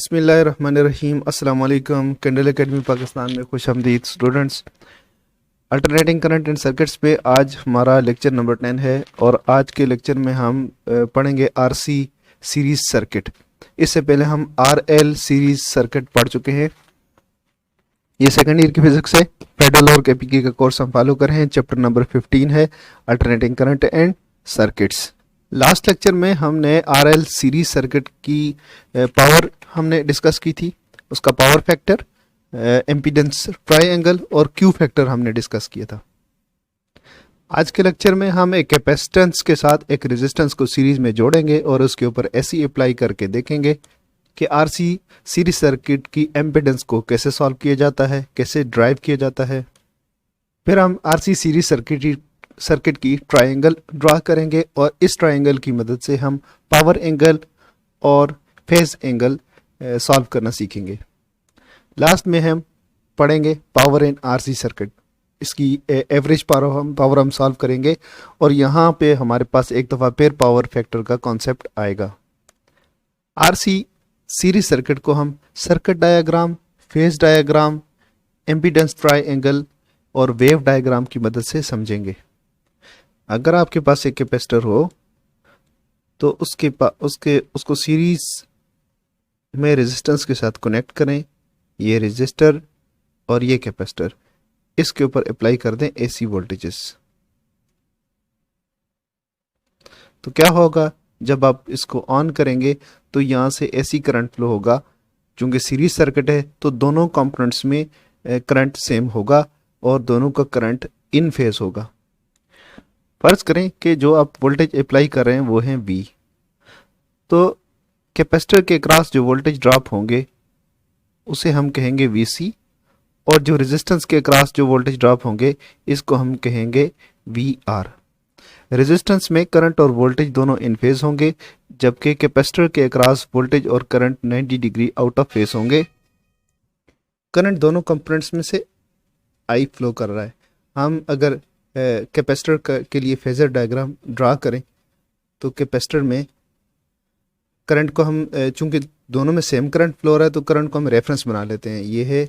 बिस्मिल्लाहिर्रहमानिर्रहीम। अस्सलाम वालेकुम। कैंडल एकेडमी पाकिस्तान में खुश आमदीद students. Alternating current and circuits पे आज हमारा लेक्चर नंबर 10 है और आज के लेक्चर में हम पढ़ेंगे आरसी सीरीज सर्किट। इससे पहले हम आरएल सीरीज सर्किट पढ़ चुके हैं। ये सेकेंड ईयर की फिजिक्स है। फेडरल और केपीके का कोर्स हम फॉलो कर रहे हैं। चैप्टर नंबर 15 है alternating current and circuits. Last lecture में हमने आरएल सीरीज सर्किट की पावर हमने डिस्कस की थी, उसका पावर फैक्टर, एम्पीडेंस ट्रायंगल और क्यू फैक्टर हमने डिस्कस किया था। आज के लेक्चर में हम एक कैपेसिटेंस के साथ एक रेजिस्टेंस को सीरीज में जोड़ेंगे और उसके ऊपर ऐसी अप्लाई करके देखेंगे कि आरसी सीरीज सर्किट की एम्पीडेंस को कैसे सॉल्व किया जाता है, कैसे ड्राइव किया जाता है। फिर हम आरसी सीरीज सर्किट की ट्रायंगल ड्रा करेंगे और इस ट्रायंगल की मदद से हम पावर एंगल और फेज एंगल सॉल्व करना सीखेंगे। लास्ट में हम पढ़ेंगे पावर इन आरसी सर्किट, इसकी एवरेज पावर हम सॉल्व करेंगे और यहाँ पे हमारे पास एक दफ़ा फिर पावर फैक्टर का कॉन्सेप्ट आएगा। आरसी सीरीज सर्किट को हम circuit diagram, phase diagram, impedance triangle और वेव डायग्राम की मदद से समझेंगे। अगर आपके पास एक कैपेसिटर हो तो उसको सीरीज में रेजिस्टेंस के साथ कनेक्ट करें। ये रेजिस्टर और ये कैपेसिटर, इसके ऊपर अप्लाई कर दें एसी वोल्टेजेस। तो क्या होगा, जब आप इसको ऑन करेंगे तो यहाँ से एसी करंट फ्लो होगा। चूंकि सीरीज सर्किट है तो दोनों कंपोनेंट्स में करंट सेम होगा और दोनों का करंट इन फेज होगा। फर्ज करें कि जो आप वोल्टेज अप्लाई कर रहे हैं वो है V, तो कैपेसिटर के क्रॉस जो वोल्टेज ड्रॉप होंगे उसे हम कहेंगे VC और जो रेजिस्टेंस के क्रॉस जो वोल्टेज ड्रॉप होंगे इसको हम कहेंगे VR। रेजिस्टेंस में करंट और वोल्टेज दोनों इन फेज होंगे, जबकि कैपेसिटर के क्रॉस वोल्टेज और current 90 degree out of phase होंगे। करंट दोनों कंपोनेंट्स में से I फ्लो कर रहा है। हम अगर कैपेसिटर के लिए फेजर डायग्राम ड्रा करें तो कैपेसिटर में करंट को हम, चूंकि दोनों में सेम करंट फ्लो हो रहा है तो करंट को हम रेफरेंस बना लेते हैं। ये है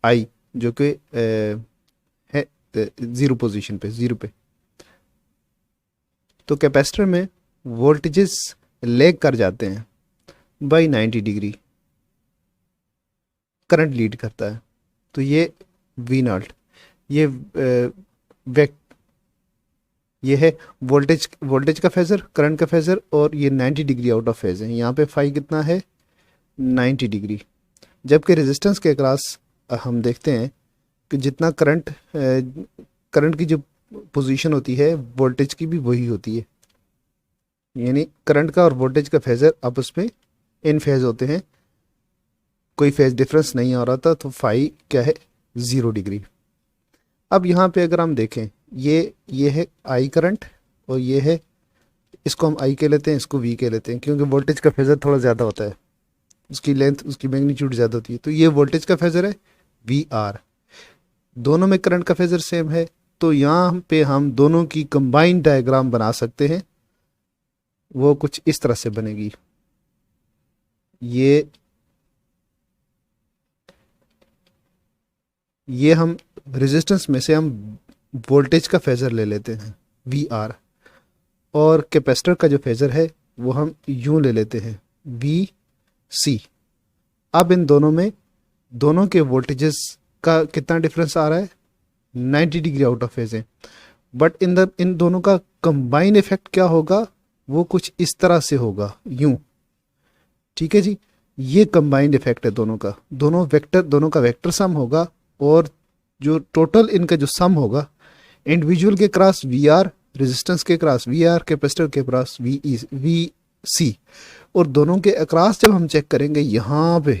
I जो कि है जीरो पोजीशन पे, जीरो पे। तो कैपेसिटर में वोल्टेजेस लैग कर जाते हैं बाई 90 डिग्री, करंट लीड करता है। तो ये V0, ये है वोल्टेज का फेजर, करंट का फेजर और ये 90 डिग्री आउट ऑफ फेज है। यहाँ पे फाई कितना है, 90 डिग्री। जबकि रेजिस्टेंस के अक्रॉस हम देखते हैं कि जितना करंट की जो पोजीशन होती है वोल्टेज की भी वही होती है, यानी करंट का और वोल्टेज का फेजर आपस में इन फेज होते हैं, कोई फेज डिफरेंस नहीं आ रहा था। तो फाई क्या है, 0 डिग्री। अब यहाँ पे अगर हम देखें, ये है I करंट और ये है, इसको हम I कह लेते हैं, इसको V कह लेते हैं, क्योंकि वोल्टेज का फेजर थोड़ा ज़्यादा होता है, उसकी लेंथ, उसकी मैग्नीट्यूड ज़्यादा होती है। तो ये वोल्टेज का फेजर है VR, दोनों में करंट का फेजर सेम है। तो यहाँ पे हम दोनों की कंबाइंड डायग्राम बना सकते हैं। वो कुछ इस तरह से बनेगी। ये हम रेजिस्टेंस में से हम वोल्टेज का फेजर ले लेते हैं VR, और कैपेसिटर का जो फेजर है वो हम यूं ले लेते हैं VC। अब इन दोनों में दोनों के वोल्टेजेस का कितना डिफरेंस आ रहा है, 90 डिग्री आउट ऑफ फेज है। बट इन दोनों का कंबाइन इफेक्ट क्या होगा, वो कुछ इस तरह से होगा, यूं। ठीक है जी, ये कंबाइंड इफेक्ट है दोनों का। दोनों का वेक्टर सम होगा और जो टोटल इनका जो सम होगा, इंडिविजुअल के क्रॉस VR, रेजिस्टेंस के क्रॉस VR, कैपेसिटर के क्रॉस VC, और दोनों के अक्रॉस जब हम चेक करेंगे यहाँ पे,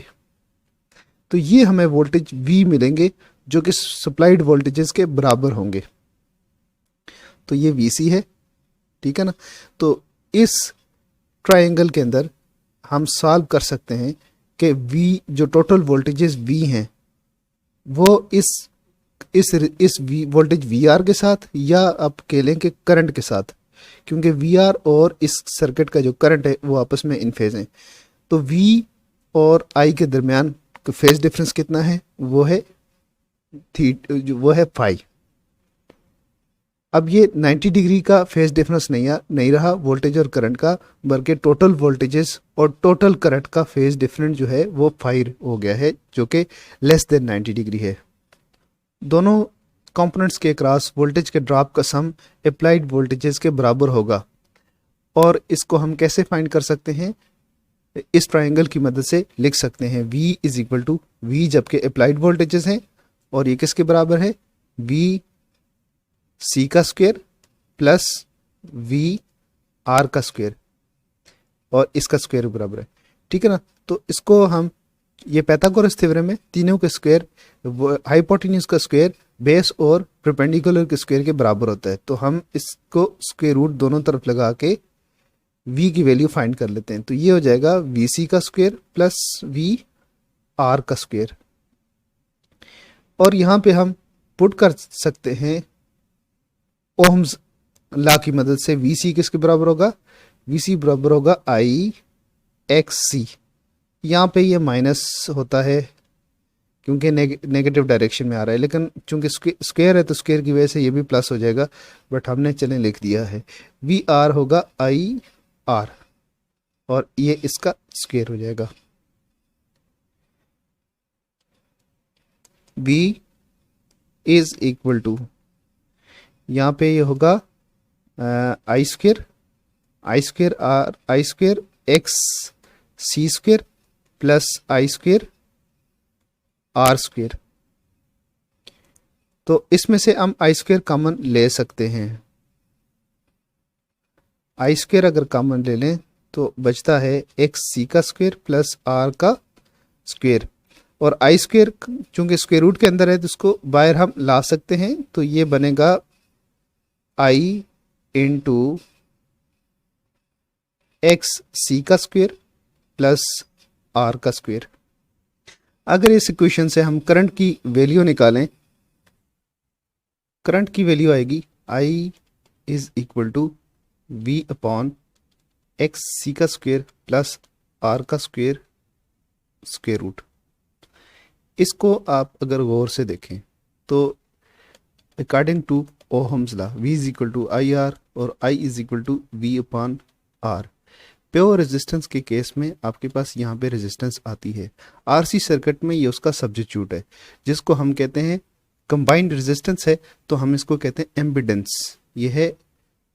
तो ये हमें वोल्टेज V मिलेंगे जो कि सप्लाइड वोल्टेजेस के बराबर होंगे। तो ये VC है, ठीक है ना। तो इस ट्रायंगल के अंदर हम सॉल्व कर सकते हैं कि V, जो टोटल वोल्टेजेस V हैं, वो इस वोल्टेज VR के साथ, या आप कह लें कि करंट के साथ, क्योंकि VR और इस सर्किट का जो करंट है वो आपस में इन फेज हैं। तो V और आई के दरमियान फेज डिफरेंस कितना है, वो है वो है फाई। अब ये 90 डिग्री का फेज डिफरेंस नहीं रहा वोल्टेज और करंट का, बल्कि टोटल वोल्टेजेस और टोटल करंट का फेज डिफरेंस जो है वो 5 हो गया है, जो कि लेस देन 90 डिग्री है। दोनों कंपोनेंट्स के क्रॉस वोल्टेज के ड्रॉप का सम अप्लाइड वोल्टेजेस के बराबर होगा। और इसको हम कैसे फाइंड कर सकते हैं, इस ट्रायंगल की मदद से लिख सकते हैं। V is equal to V जबकि अप्लाइड वोल्टेजेस हैं, और ये किसके बराबर है, V C का स्क्वायर प्लस V R का स्क्वायर, और इसका स्क्वायर बराबर है, ठीक है ना। तो इसको हम, ये पाइथागोरस थ्योरम है, तीनों के स्क्वायर हाइपोटेन्यूज का स्क्वायर बेस और परपेंडिकुलर के स्क्वायर के बराबर होता है। तो हम इसको स्क्वायर रूट दोनों तरफ लगा के v की वैल्यू फाइंड कर लेते हैं। तो ये हो जाएगा vc का स्क्वायर प्लस v r का स्क्वायर, और यहां पे हम पुट कर सकते हैं ओम्स लॉ की मदद से। vc किसके बराबर होगा, vc बराबर होगा i x c। यहाँ पे ये माइनस होता है क्योंकि नेगेटिव डायरेक्शन में आ रहा है, लेकिन चूंकि स्क्वायर है तो स्क्वायर की वजह से ये भी प्लस हो जाएगा, बट हमने चले लिख दिया है। वी आर होगा आई आर, और ये इसका स्क्वायर हो जाएगा। V इज इक्वल टू, यहाँ पे ये होगा I square R I square X C square plus I square R square. तो इसमें से हम आई स्क्वायर कॉमन ले सकते हैं। आई स्क्वायर अगर कॉमन ले लें तो बचता है एक्स सी का स्क्वायर प्लस आर का स्क्वायर, और आई स्क्वायर चूंकि स्क्वायर रूट के अंदर है तो इसको बाहर हम ला सकते हैं। तो ये बनेगा आई इंटू एक्स सी का स्क्वायर प्लस आर का स्क्वायर। अगर इस इक्वेशन से हम करंट की वैल्यू निकालें, करंट की वैल्यू आएगी I is equal to V upon X C का स्क्वायर प्लस आर का स्क्वायर स्क्वायर रूट। इसको आप अगर गौर से देखें तो according to Ohm's law V is equal to I R और I is equal to V upon R. Pure resistance के केस में आपके पास यहाँ पे रेजिस्टेंस आती है, RC सर्किट में ये उसका सब्स्टिट्यूट है, जिसको हम कहते हैं कंबाइंड रेजिस्टेंस है, तो हम इसको कहते हैं एम्पिडेंस। ये है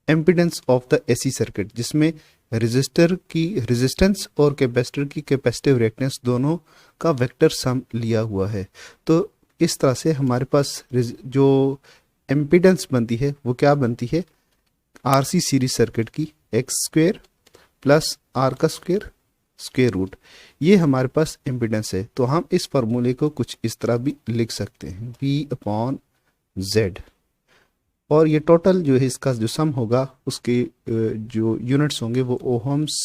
एम्पिडेंस ऑफ द AC सर्किट, जिसमें रेजिस्टर की रेजिस्टेंस और कैपेसिटर की कैपेसिटिव रिएक्टेंस दोनों का वेक्टर सम लिया हुआ है। तो इस तरह से हमारे पास जो एम्पिडेंस बनती है वो क्या बनती है, RC सीरीज सर्किट की एक्स स्क्वायर प्लस आर का स्क्वायर स्क्वायर रूट, ये हमारे पास एम्पिडेंस है। तो हम इस फार्मूले को कुछ इस तरह भी लिख सकते हैं, V अपॉन Z, और ये टोटल जो है इसका जो सम होगा उसके जो यूनिट्स होंगे वो ओहम्स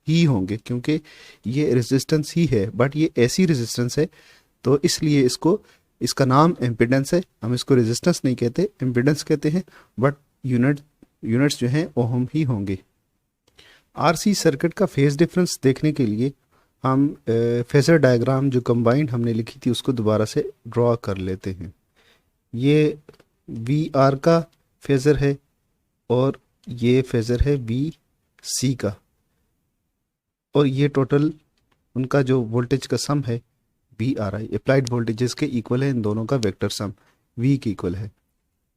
ही होंगे, क्योंकि ये रेजिस्टेंस ही है, बट ये ऐसी रेजिस्टेंस है तो इसलिए इसका नाम एम्पिडेंस है। हम इसको रेजिस्टेंस नहीं कहते, एम्पिडेंस कहते हैं, बट यूनिट्स जो हैं ओहम ही होंगे। RC सर्किट का फेज डिफरेंस देखने के लिए हम फेजर डायग्राम जो कंबाइंड हमने लिखी थी उसको दोबारा से ड्रॉ कर लेते हैं। ये VR का फेजर है और ये फेजर है VC का, और ये टोटल उनका जो वोल्टेज का सम है VRI, अप्लाइड वोल्टेजेस के इक्वल है, इन दोनों का वेक्टर सम V के इक्वल है।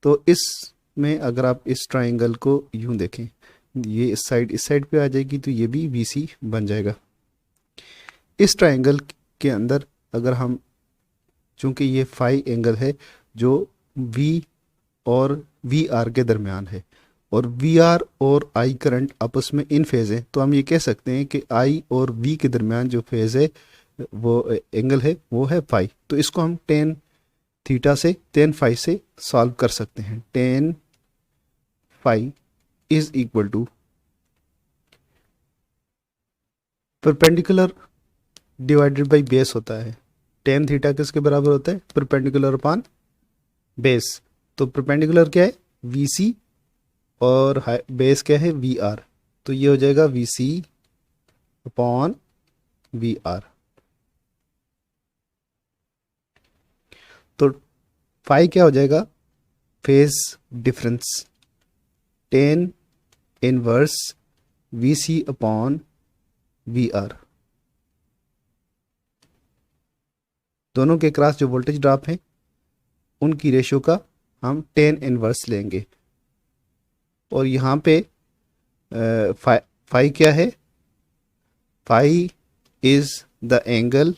तो इसमें अगर आप इस ट्राइंगल को यूं देखें, ये इस साइड पे आ जाएगी तो ये भी VC बन जाएगा। इस ट्राइंगल के अंदर अगर हम, चूंकि ये फाई एंगल है जो V और VR के दरमियान है, और VR और I करंट आपस में इन फेज है, तो हम ये कह सकते हैं कि I और V के दरमियान जो फेज है वो एंगल है वो है फाई। तो इसको हम टेन थीटा से टेन फाई से सॉल्व कर सकते हैं। Tan phi is equal to perpendicular divided by base होता है। टेन थीटा किसके बराबर होता है, परपेंडिकुलर अपॉन बेस। तो परपेंडिकुलर क्या है VC और बेस क्या है VR, तो ये हो जाएगा VC अपॉन VR। फाई क्या हो जाएगा, phase difference, tan inverse V C upon V R. दोनों के क्रॉस जो वोल्टेज ड्रॉप है उनकी रेशियो का हम टेन इनवर्स लेंगे। और यहाँ पे फाई क्या है, phi is the angle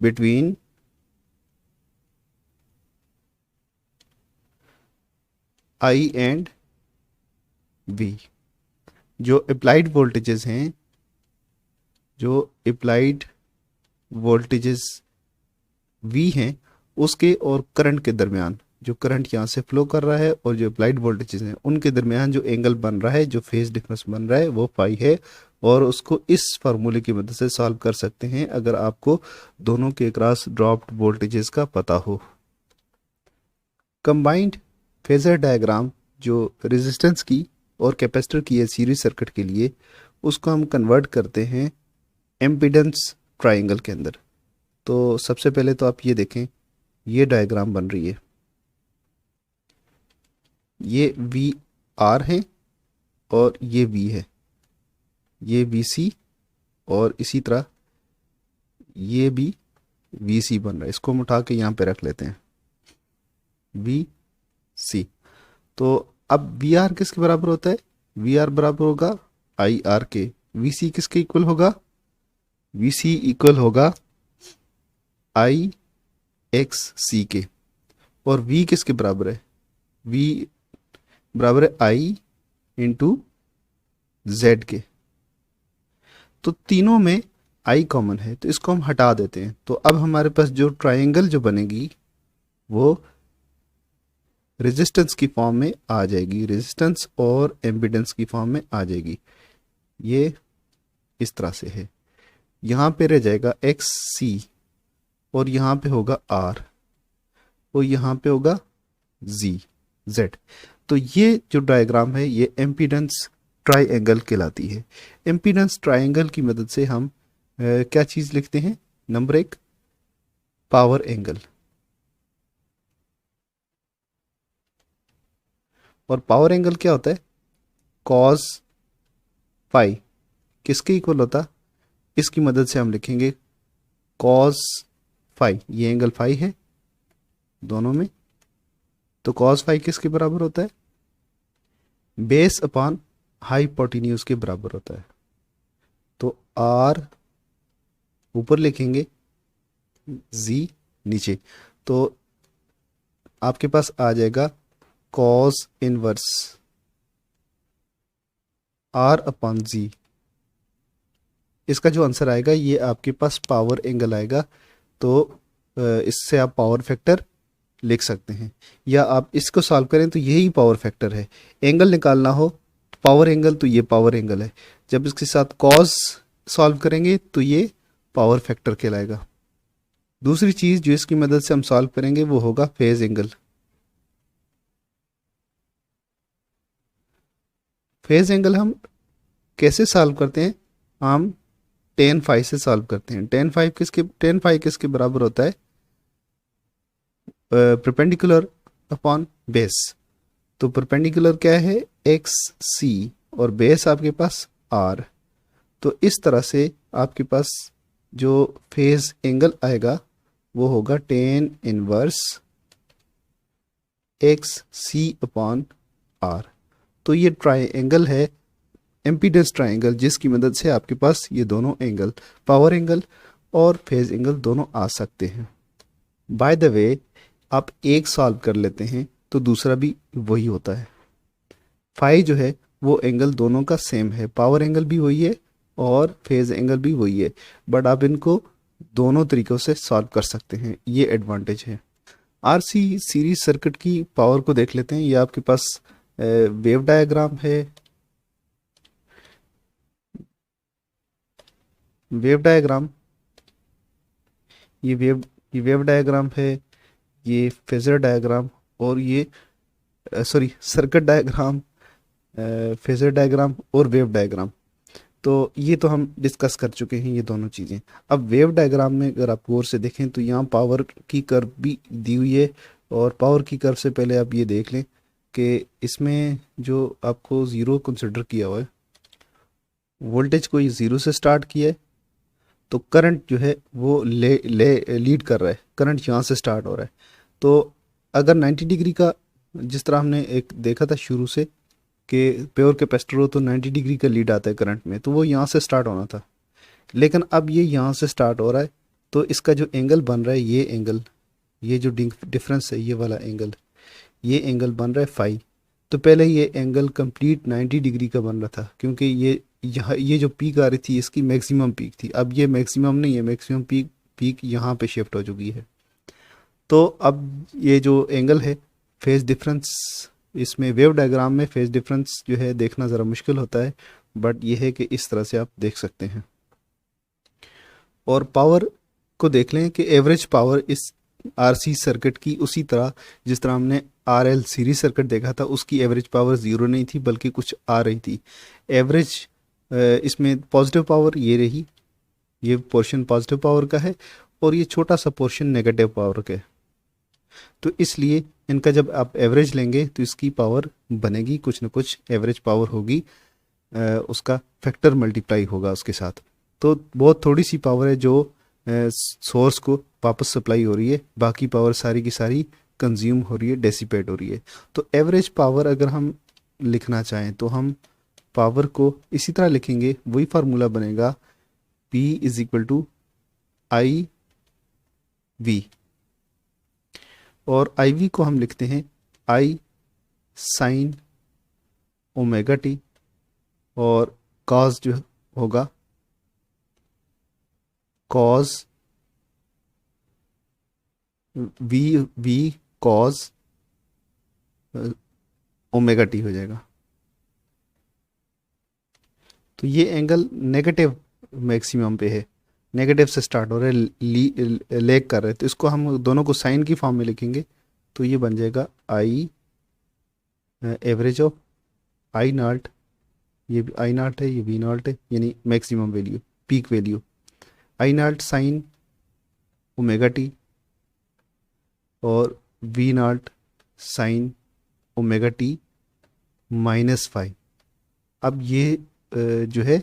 between I and V. जो अप्लाइड वोल्टेजेस हैं, जो अप्लाइड वोल्टेजेस वी हैं उसके और करंट के दरमियान, जो करंट यहाँ से फ्लो कर रहा है और जो अप्लाइड वोल्टेजेस हैं उनके दरमियान जो एंगल बन रहा है, जो फेज डिफरेंस बन रहा है वो पाई है। और उसको इस फार्मूले की मदद से सॉल्व कर सकते हैं अगर आपको दोनों के क्रॉस ड्रॉप्ड वोल्टेजेस का पता हो। कंबाइंड फेजर डायग्राम जो रेजिस्टेंस की और कैपेसिटर की है सीरीज सर्किट के लिए, उसको हम कन्वर्ट करते हैं एम्पीडेंस ट्राइंगल के अंदर। तो सबसे पहले तो आप ये देखें, ये डायग्राम बन रही है, ये वी आर है और ये वी है, ये वी सी और इसी तरह ये भी वी सी बन रहा है। इसको हम उठा के यहाँ पे रख लेते हैं वी सी। तो अब वी आर किसके बराबर होता है, वी आर बराबर होगा आई आर के। वी सी किसके इक्वल होगा, वी सी इक्वल होगा आई एक्स सी के। और वी किसके बराबर है, वी बराबर है आई इंटू जेड के। तो तीनों में आई कॉमन है तो इसको हम हटा देते हैं। तो अब हमारे पास जो ट्रायंगल जो बनेगी वो रेजिस्टेंस की फॉर्म में आ जाएगी, रेजिस्टेंस और एम्पिडेंस की फॉर्म में आ जाएगी। ये इस तरह से है, यहाँ पे रह जाएगा एक्स सी और यहाँ पे होगा आर और यहाँ पे होगा जी जेड। तो ये जो डायग्राम है ये एम्पीडेंस ट्राइएंगल कहलाती है। एम्पीडेंस ट्राइएंगल की मदद से हम क्या चीज लिखते हैं, नंबर एक पावर एंगल। और पावर एंगल क्या होता है, कॉस फाई किसके इक्वल होता, इसकी मदद से हम लिखेंगे कॉस फाई। ये एंगल फाई है दोनों में, तो कॉस फाई किसके बराबर होता है, बेस अपॉन हाइपोटेन्यूज के बराबर होता है। तो आर ऊपर लिखेंगे, जी नीचे, तो आपके पास आ जाएगा कॉस इनवर्स आर अपॉन जी। इसका जो आंसर आएगा ये आपके पास पावर एंगल आएगा। तो इससे आप पावर फैक्टर लिख सकते हैं, या आप इसको सॉल्व करें तो यही पावर फैक्टर है। एंगल निकालना हो पावर एंगल तो ये पावर एंगल है, जब इसके साथ कॉस सॉल्व करेंगे तो ये पावर फैक्टर कहलाएगा। दूसरी चीज जो इसकी मदद से हम सॉल्व करेंगे वो होगा फेज एंगल। फेज एंगल हम कैसे सॉल्व करते हैं, हम टेन फाइव से सॉल्व करते हैं। टेन फाइव किसके बराबर होता है, परपेंडिकुलर अपॉन बेस। तो परपेंडिकुलर क्या है, एक्स सी और बेस आपके पास आर। तो इस तरह से आपके पास जो फेज एंगल आएगा वो होगा tan inverse X C upon R. तो ये ट्राइएंगल है एम्पीडेंस ट्राइएंगल, जिसकी मदद से आपके पास ये दोनों एंगल पावर एंगल और फेज एंगल दोनों आ सकते हैं। बाय द वे आप एक सॉल्व कर लेते हैं तो दूसरा भी वही होता है। फाई जो है वो एंगल दोनों का सेम है, पावर एंगल भी वही है और फेज एंगल भी वही है, बट आप इनको दोनों तरीकों से सॉल्व कर सकते हैं, ये एडवांटेज है। आरसी सीरीज सर्किट की पावर को देख लेते हैं। ये आपके पास वेव डायग्राम है, वेव डायग्राम, ये वेव डायग्राम है, ये फेजर डायग्राम और ये सर्किट डायग्राम, फेजर डायग्राम और वेव डायग्राम। तो ये तो हम डिस्कस कर चुके हैं ये दोनों चीज़ें। अब वेव डायग्राम में अगर आप गौर से देखें तो यहाँ पावर की कर्व भी दी हुई है, और पावर की कर्व से पहले आप ये देख लें कि इसमें जो आपको ज़ीरो कंसिडर किया हुआ है, वोल्टेज को ये ज़ीरो से स्टार्ट किया है, तो करंट जो है वो लीड कर रहा है, करंट यहाँ से स्टार्ट हो रहा है। तो अगर 90 डिग्री का, जिस तरह हमने एक देखा था शुरू से कि प्योर कैपेसिटर हो तो 90 डिग्री का लीड आता है करंट में, तो वो यहाँ से स्टार्ट होना था, लेकिन अब ये यहाँ से स्टार्ट हो रहा है। तो इसका जो एंगल बन रहा है, ये एंगल, ये जो डिफरेंस है, ये वाला एंगल, ये एंगल बन रहा है फाई। तो पहले ये एंगल कंप्लीट 90 डिग्री का बन रहा था, क्योंकि ये जो पीक आ रही थी इसकी मैक्सिमम पीक थी। अब ये मैक्सिमम नहीं है, मैक्सिमम पीक यहाँ पे शिफ्ट हो चुकी है। तो अब ये जो एंगल है, फेज डिफरेंस, इसमें वेव डायग्राम में फेज डिफरेंस जो है देखना ज़रा मुश्किल होता है, बट ये है कि इस तरह से आप देख सकते हैं। और पावर को देख लें कि एवरेज पावर इस आरसी सर्किट की उसी तरह जिस तरह हमने आरएल सीरीज सर्किट देखा था, उसकी एवरेज पावर ज़ीरो नहीं थी बल्कि कुछ आ रही थी। एवरेज इसमें पॉजिटिव पावर ये रही, ये पोर्शन पॉजिटिव पावर का है, और ये छोटा सा पोर्शन नेगेटिव पावर का है। तो इसलिए इनका जब आप एवरेज लेंगे तो इसकी पावर बनेगी, कुछ ना कुछ एवरेज पावर होगी, उसका फैक्टर मल्टीप्लाई होगा उसके साथ। तो बहुत थोड़ी सी पावर है जो सोर्स को वापस सप्लाई हो रही है, बाकी पावर सारी की सारी कंज्यूम हो रही है, डेसिपेट हो रही है। तो एवरेज पावर अगर हम लिखना चाहें तो हम पावर को इसी तरह लिखेंगे, वही फार्मूला बनेगा, P is equal to I V, और आई वी को हम लिखते हैं आई साइन ओमेगा टी, और कॉस जो होगा cos V cos omega t हो जाएगा। तो ये एंगल नेगेटिव मैक्सिमम पे है, नेगेटिव से स्टार्ट हो रहा है, लेग कर रहे हैं, तो इसको हम दोनों को साइन की फॉर्म में लिखेंगे। तो ये बन जाएगा I average of I naught, ये आई नॉट है, ये वी नॉट है, यानी maximum value, peak value, I naught sine omega T और V naught sine omega T minus five. अब ये जो है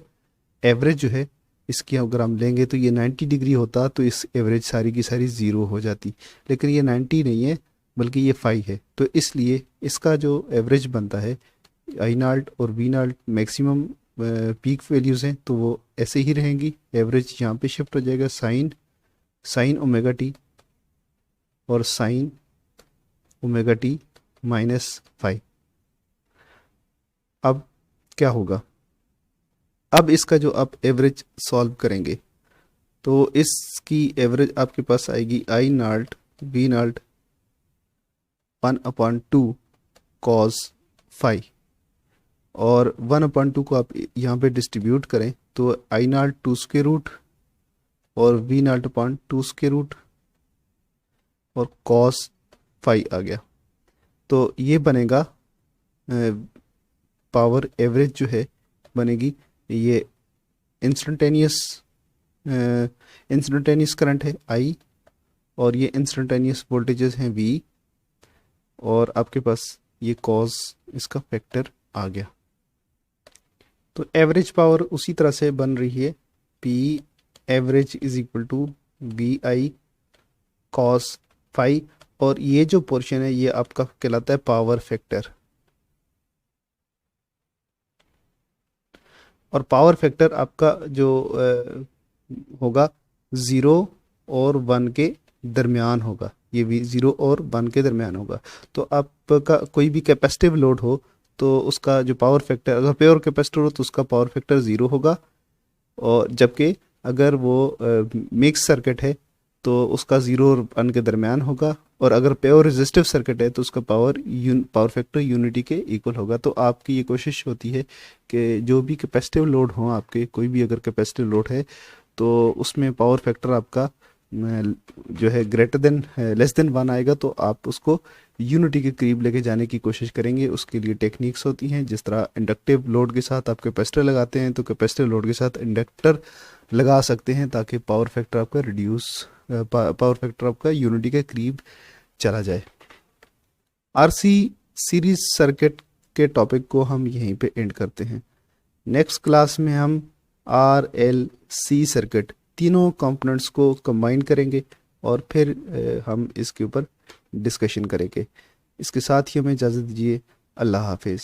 एवरेज जो है इसकी अगर हम लेंगे तो ये 90 डिग्री होता तो इस एवरेज सारी की सारी ज़ीरो हो जाती, लेकिन ये 90 नहीं है बल्कि ये 5 है। तो इसलिए इसका जो एवरेज बनता है, आई नाल्ट और वी नाल्ट मैक्सिमम पीक वैल्यूज़ हैं तो वो ऐसे ही रहेंगी, एवरेज यहाँ पे शिफ्ट हो जाएगा साइन ओमेगा टी और साइन ओमेगा टी माइनस 5। अब क्या होगा, अब इसका जो आप एवरेज सॉल्व करेंगे तो इसकी एवरेज आपके पास आएगी आई नाल्ट वी नाल्ट 1/2 कॉस 5, और 1/2 को आप यहाँ पे डिस्ट्रीब्यूट करें तो आई नाल्ट 2 स्क्वायर रूट और वी नाल्ट अपॉन 2 स्क्वायर रूट और कॉस 5 आ गया। तो ये बनेगा पावर एवरेज जो है बनेगी, ये इंस्टेंटेनियस करंट है आई और ये इंस्टेंटेनियस वोल्टेजेस हैं वी, और आपके पास ये कॉस इसका फैक्टर आ गया। तो एवरेज पावर उसी तरह से बन रही है, P average is equal to V I cos 5, और ये जो पोर्शन है ये आपका कहलाता है पावर फैक्टर, और पावर फैक्टर आपका जो होगा 0 और 1 के दरमियान होगा, ये भी 0 और 1 के दरमियान होगा। तो आपका कोई भी कैपेसिटिव लोड हो तो उसका जो पावर फैक्टर, अगर प्योर कैपेसिटर हो तो उसका पावर फैक्टर 0 होगा, और जबकि अगर वो मिक्स सर्किट है तो उसका 0 और 1 के दरमियान होगा, और अगर प्योर रेजिस्टिव सर्किट है तो उसका पावर फैक्टर यूनिटी के इक्वल होगा। तो आपकी ये कोशिश होती है कि जो भी कैपेसिटिव लोड हो आपके, कोई भी अगर कैपेसिटिव लोड है तो उसमें पावर फैक्टर आपका जो है ग्रेटर देन लेस देन 1 आएगा तो आप उसको यूनिटी के करीब लेके जाने की कोशिश करेंगे। उसके लिए टेक्निक्स होती हैं, जिस तरह इंडक्टिव लोड के साथ आप कैपेसिटर लगाते हैं तो कैपेसिटर लोड के साथ इंडक्टर लगा सकते हैं ताकि पावर फैक्टर आपका यूनिटी के करीब चला जाए। आरसी सीरीज सर्किट के टॉपिक को हम यहीं पे एंड करते हैं। नेक्स्ट क्लास में हम आर एल सी सर्किट तीनों कंपोनेंट्स को कंबाइन करेंगे और फिर हम इसके ऊपर डिस्कशन करेंगे। इसके साथ ही हमें इजाज़त दीजिए। अल्लाह हाफिज़।